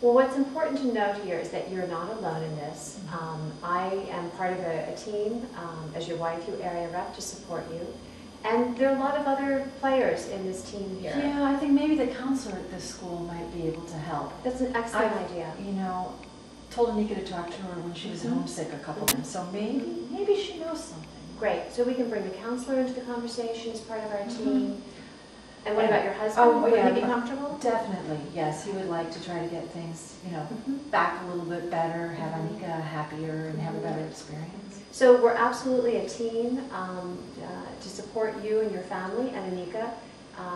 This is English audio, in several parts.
Well, what's important to note here is that you're not alone in this. I am part of a team as your YFU area rep to support you. And there are a lot of other players in this team here. Yeah, I think maybe the counselor at this school might be able to help. That's an excellent idea. You know, told Anika to talk to her when she was homesick a couple times, so maybe she knows something. Great. So we can bring the counselor into the conversation as part of our team. And what about your husband? Oh, Would yeah, he be comfortable? Definitely, yes. He would like to try to get things, you know, back a little bit better, have Anika happier, and have a better experience. So we're absolutely a team to support you and your family and Anika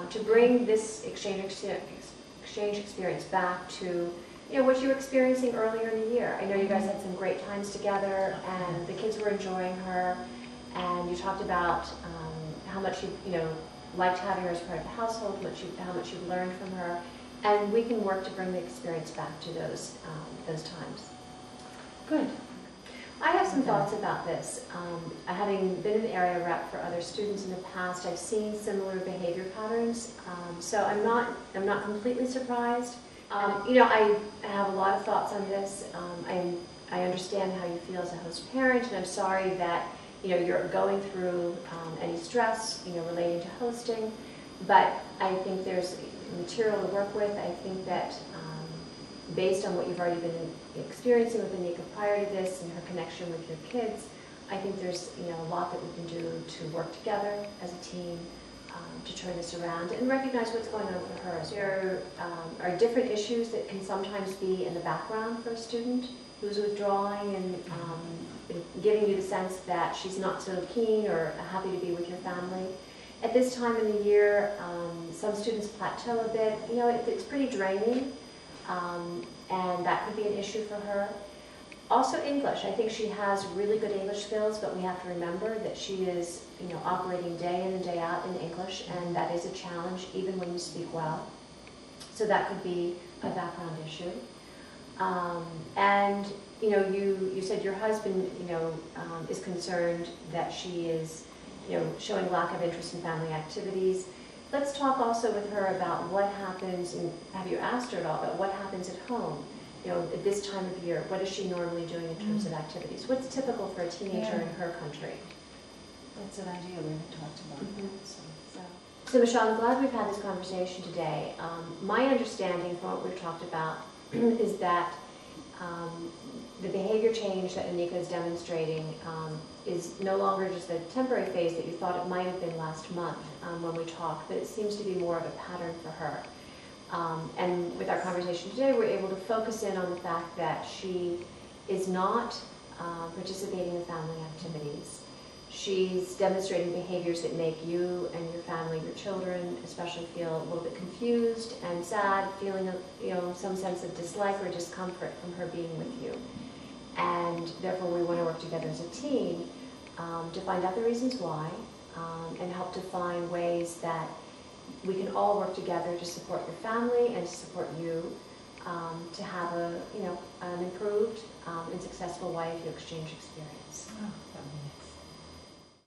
to bring this exchange experience back to what you were experiencing earlier in the year. I know you guys had some great times together, and the kids were enjoying her, and you talked about how much you liked having her as part of the household, how much you learned from her, and we can work to bring the experience back to those times. Good. I have some thoughts about this. Having been an area rep for other students in the past, I've seen similar behavior patterns, so I'm not completely surprised. I have a lot of thoughts on this. I understand how you feel as a host parent, and I'm sorry that you're going through any stress relating to hosting, but I think there's material to work with. I think that based on what you've already been experiencing with Anika prior to this and her connection with your kids, I think there's a lot that we can do to work together as a team to turn this around and recognize what's going on for her. So there are different issues that can sometimes be in the background for a student who's withdrawing and giving you the sense that she's not so keen or happy to be with your family. At this time in the year, some students plateau a bit. It's pretty draining, and that could be an issue for her. Also English. I think she has really good English skills, but we have to remember that she is operating day in and day out in English, and that is a challenge even when you speak well. So that could be a background issue. And you said your husband is concerned that she is showing lack of interest in family activities. Let's talk also with her about what happens, and have you asked her at all about what happens at home? At this time of year, what is she normally doing in terms of activities? What's typical for a teenager in her country? That's an idea we haven't talked about. So Michelle, I'm glad we've had this conversation today. My understanding from what we've talked about is that the behavior change that Anika is demonstrating is no longer just a temporary phase that you thought it might have been last month when we talked, but it seems to be more of a pattern for her. And with our conversation today, we're able to focus in on the fact that she is not participating in family activities. She's demonstrating behaviors that make you and your family, your children especially, feel a little bit confused and sad, feeling some sense of dislike or discomfort from her being with you. And therefore we want to work together as a team to find out the reasons why and help to find ways that we can all work together to support your family and to support you to have an improved and successful YFU exchange experience. Oh, that would be